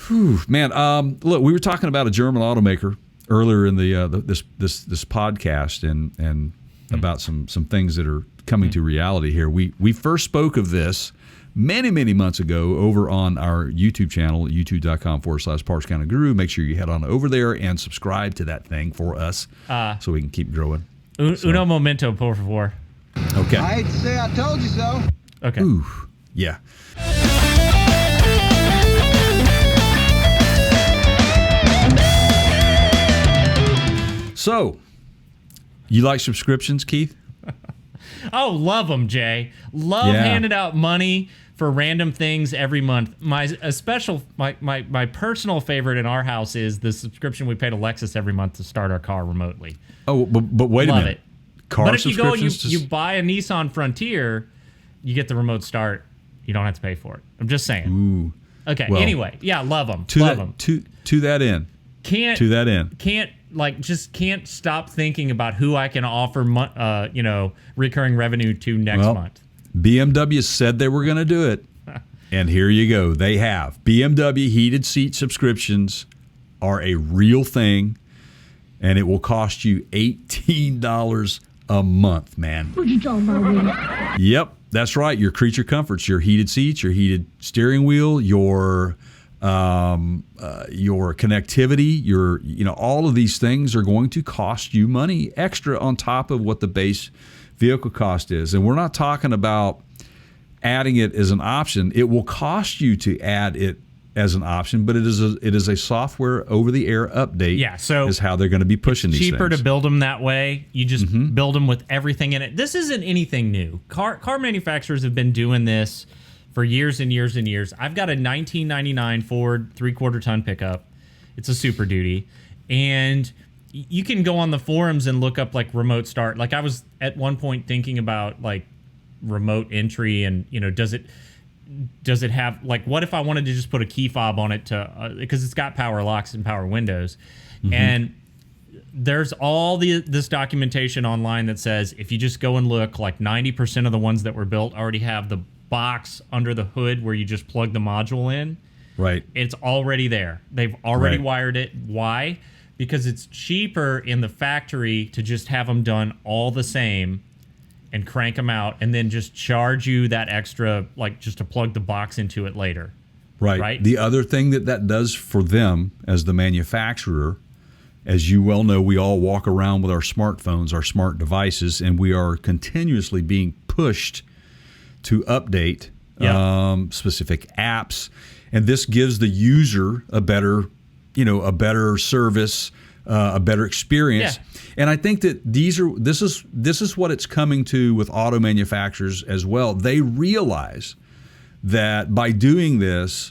Whew, man, look, we were talking about a German automaker earlier in this podcast, and about some things that are coming to reality here. We first spoke of this many months ago over on our YouTube channel, youtube.com/Parts Counter Guru. Make sure you head on over there and subscribe to that thing for us so we can keep growing. Uno momento, por favor. Okay. I hate to say I told you so. Okay. Ooh, yeah. So, you like subscriptions, Keith? Oh, love them, Jay. Love handing out money for random things every month. My personal favorite in our house is the subscription we pay to Lexus every month to start our car remotely. Oh, but wait a minute. Love it. Car but if you go and subscriptions you buy a Nissan Frontier, you get the remote start. You don't have to pay for it. I'm just saying. Ooh. Okay. Well, anyway, yeah, love them. To Love that, them. To that end. Can't stop thinking about who I can offer, recurring revenue to next month. BMW said they were going to do it, and here you go. They have. BMW heated seat subscriptions are a real thing, and it will cost you $18 a month, man. What you talking about? Yep, that's right. Your creature comforts, your heated seats, your heated steering wheel, your connectivity, all of these things are going to cost you money extra on top of what the base vehicle cost is. And we're not talking about adding it as an option. It will cost you to add it as an option, but it is a software over-the-air update. Yeah, so is how they're going to be pushing these things. Cheaper to build them that way. You just build them with everything in it. This isn't anything new. Car manufacturers have been doing this for years and years and years. I've got a 1999 Ford 3/4 ton pickup. It's a Super Duty, and you can go on the forums and look up like remote start. Like I was at one point thinking about like remote entry, and does it have, like, what if I wanted to just put a key fob on it to because it's got power locks and power windows, and there's all this documentation online that says if you just go and look, like 90% of the ones that were built already have the box under the hood where you just plug the module in. Right. It's already there. They've already Right. wired it. Why? Because it's cheaper in the factory to just have them done all the same and crank them out and then just charge you that extra, like just to plug the box into it later. Right. The other thing that does for them as the manufacturer, as you well know, we all walk around with our smartphones, our smart devices, and we are continuously being pushed to update specific apps, and this gives the user a better service, a better experience. Yeah. And I think that this is what it's coming to with auto manufacturers as well. They realize that by doing this,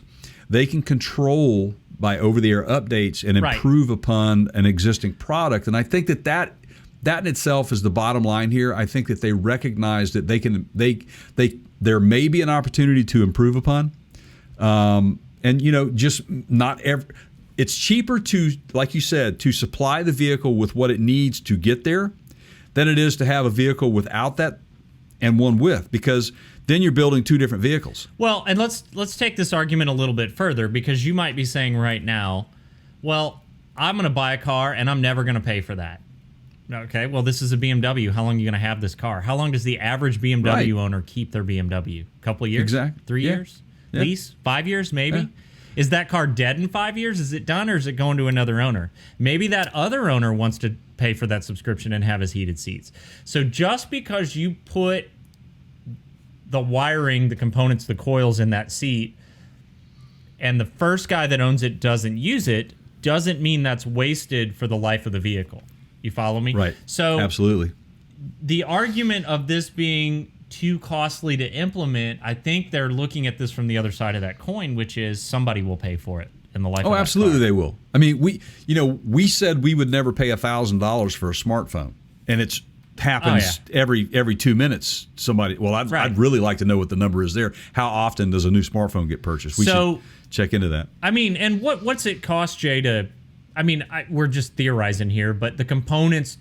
they can control by over-the-air updates and improve upon an existing product. And I think that in itself is the bottom line here. I think that they recognize that there may be an opportunity to improve upon, just not every. It's cheaper to, like you said, to supply the vehicle with what it needs to get there than it is to have a vehicle without that and one with, because then you're building two different vehicles. Well, and let's take this argument a little bit further, because you might be saying right now, well, I'm going to buy a car and I'm never going to pay for that. Okay, well, this is a BMW. How long are you going to have this car? How long does the average BMW owner keep their BMW? A couple of years? Exactly. 3 years? Yeah. Lease? 5 years, maybe? Yeah. Is that car dead in 5 years? Is it done, or is it going to another owner? Maybe that other owner wants to pay for that subscription and have his heated seats. So just because you put the wiring, the components, the coils in that seat, and the first guy that owns it doesn't use it, doesn't mean that's wasted for the life of the vehicle. You follow me? Right. So absolutely. The argument of this being too costly to implement, I think they're looking at this from the other side of that coin, which is somebody will pay for it in the life of that absolutely car. They will. I mean, we said we would never pay $1,000 for a smartphone, and it happens every 2 minutes. Somebody, I'd really like to know what the number is there. How often does a new smartphone get purchased? We should check into that. I mean, and what's it cost, Jay, to, I mean, we're just theorizing here, but the components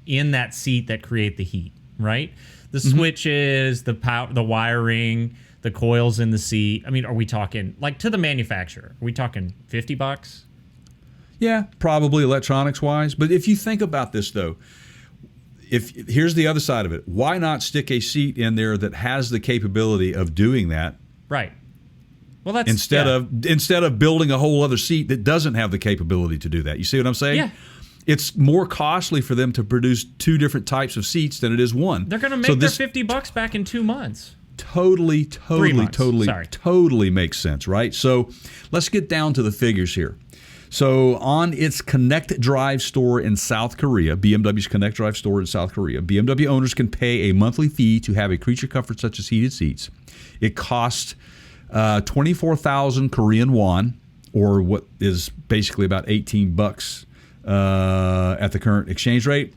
in that seat that create the heat, right? The switches, the wiring, the coils in the seat. I mean, are we talking like to the manufacturer? Are we talking $50? Yeah, probably electronics wise. But if you think about this though, here's the other side of it. Why not stick a seat in there that has the capability of doing that? Right. Well, that's instead of building a whole other seat that doesn't have the capability to do that. You see what I'm saying? Yeah. It's more costly for them to produce two different types of seats than it is one. They're going to make their $50 back in 2 months. Totally makes sense, right? So let's get down to the figures here. So on its Connect Drive store in South Korea, BMW's Connect Drive store in South Korea, BMW owners can pay a monthly fee to have a creature comfort such as heated seats. It costs 24,000 Korean won, or what is basically about $18 at the current exchange rate.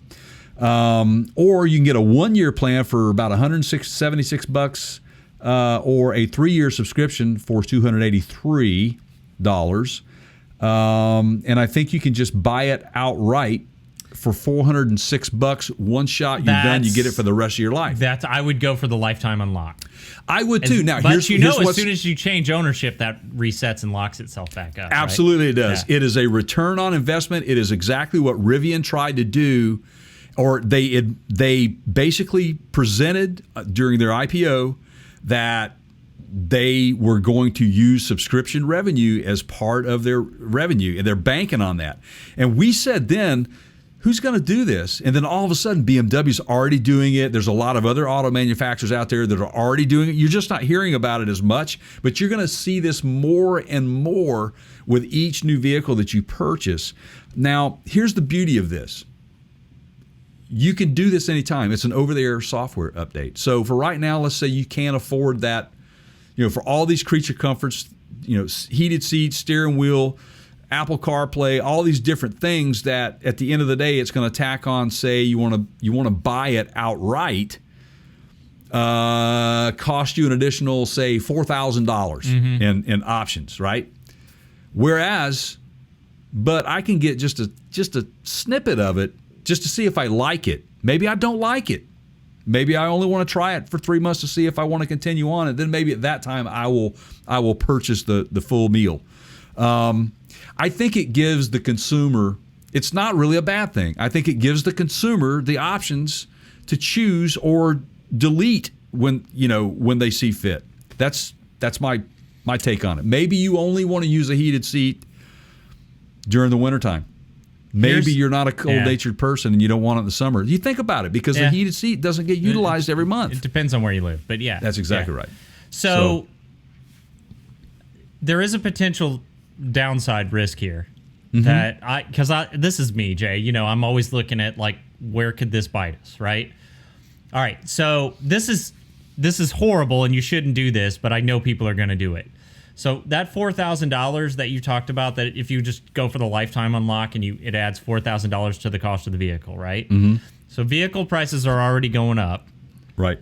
Or you can get a 1-year plan for about $176, or a 3-year subscription for $283. And I think you can just buy it outright for $406. One shot, you're done. You get it for the rest of your life. I would go for the lifetime unlock. I would too. Now, but here's as soon as you change ownership, that resets and locks itself back up. Absolutely, right? It does. Yeah. It is a return on investment. It is exactly what Rivian tried to do, or they basically presented during their IPO that they were going to use subscription revenue as part of their revenue, and they're banking on that. And we said then, who's going to do this? And then all of a sudden, BMW's already doing it. There's a lot of other auto manufacturers out there that are already doing it. You're just not hearing about it as much, but you're going to see this more and more with each new vehicle that you purchase. Now, here's the beauty of this. You can do this anytime. It's an over-the-air software update. So for right now, let's say you can't afford that, for all these creature comforts, heated seats, steering wheel, Apple CarPlay, all these different things that at the end of the day, it's going to tack on, say you want to buy it outright, cost you an additional, say, $4,000 in options, right? Whereas, but I can get just a snippet of it just to see if I like it. Maybe I don't like it. Maybe I only want to try it for 3 months to see if I want to continue on. And then maybe at that time I will purchase the full meal. I think it gives the consumer, it's not really a bad thing. I think it gives the consumer the options to choose or delete when they see fit. That's my take on it. Maybe you only want to use a heated seat during the wintertime. Maybe you're not a cold-natured person and you don't want it in the summer. You think about it, because the heated seat doesn't get utilized every month. It depends on where you live, but yeah. That's exactly right. So there is a potential downside risk here because this is me, Jay. I'm always looking at like, where could this bite us, right? All right, so this is horrible and you shouldn't do this, but I know people are going to do it. So that $4,000 that you talked about, that if you just go for the lifetime unlock and it adds $4,000 to the cost of the vehicle, right? Mm-hmm. So vehicle prices are already going up. Right.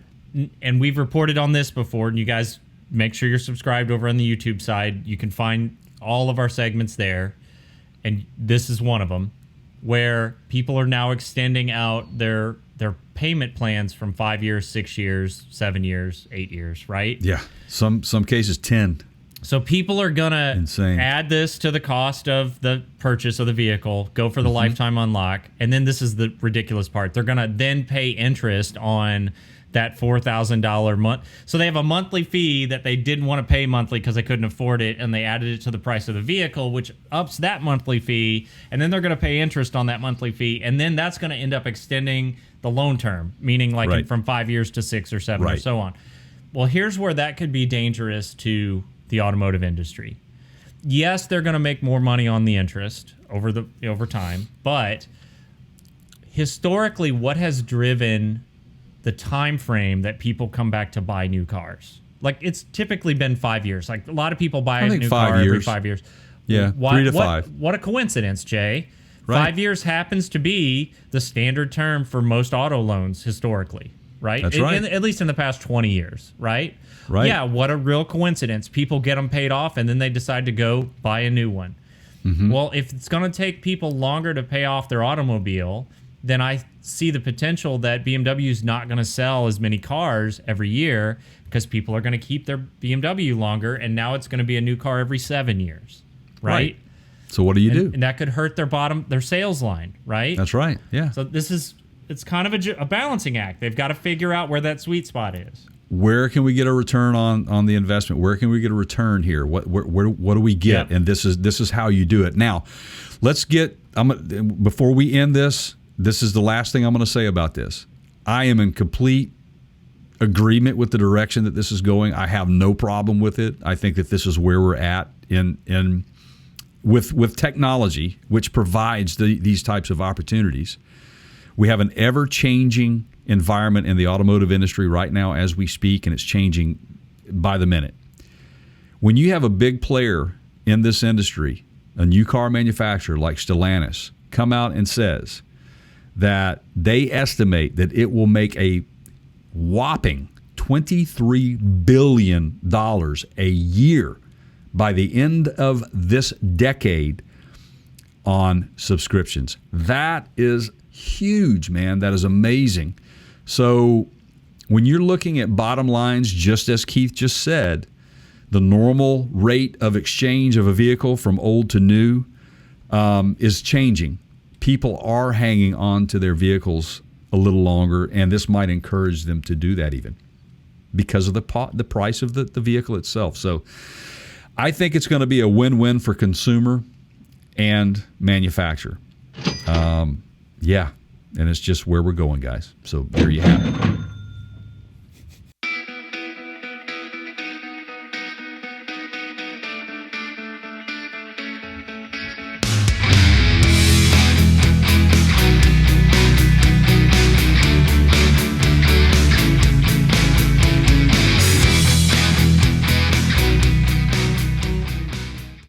And we've reported on this before, and you guys make sure you're subscribed over on the YouTube side. You can find all of our segments there, and this is one of them, where people are now extending out their payment plans from 5 years, 6 years, 7 years, 8 years, right? Yeah. Some cases 10. So people are going to add this to the cost of the purchase of the vehicle, go for the lifetime unlock, and then this is the ridiculous part. They're going to then pay interest on that $4,000 month. So they have a monthly fee that they didn't want to pay monthly because they couldn't afford it, and they added it to the price of the vehicle, which ups that monthly fee, and then they're going to pay interest on that monthly fee, and then that's going to end up extending the loan term, meaning like from 5 years to 6 or 7 or so on. Well, here's where that could be dangerous to the automotive industry. Yes, they're going to make more money on the interest over time, but historically, what has driven the time frame that people come back to buy new cars? Like, it's typically been 5 years. Like, a lot of people buy a new car every 5 years. Yeah, 3 to 5. What a coincidence, Jay. Right. 5 years happens to be the standard term for most auto loans historically, right? That's right. At least in the past 20 years, right? Right. Yeah, what a real coincidence. People get them paid off, and then they decide to go buy a new one. Mm-hmm. Well, if it's going to take people longer to pay off their automobile, then I see the potential that BMW is not going to sell as many cars every year because people are going to keep their BMW longer, and now it's going to be a new car every 7 years, right? So what do you do? And that could hurt their sales line, right? That's right. Yeah. So it's kind of a balancing act. They've got to figure out where that sweet spot is. Where can we get a return on the investment? Where can we get a return here? What do we get? Yep. And this is how you do it. Now, let's get. Before we end this is the last thing I'm going to say about this. I am in complete agreement with the direction that this is going. I have no problem with it. I think that this is where we're at with technology, which provides these types of opportunities. We have an ever-changing environment in the automotive industry right now as we speak, and it's changing by the minute. When you have a big player in this industry, a new car manufacturer like Stellantis, come out and says that they estimate that it will make a whopping $23 billion a year by the end of this decade on subscriptions. That is huge, man. That is amazing. So when you're looking at bottom lines, just as Keith just said, the normal rate of exchange of a vehicle from old to new is changing. People are hanging on to their vehicles a little longer, and this might encourage them to do that even because of the price of the vehicle itself. So I think it's going to be a win-win for consumer and manufacturer. Yeah, and it's just where we're going, guys. So there you have it.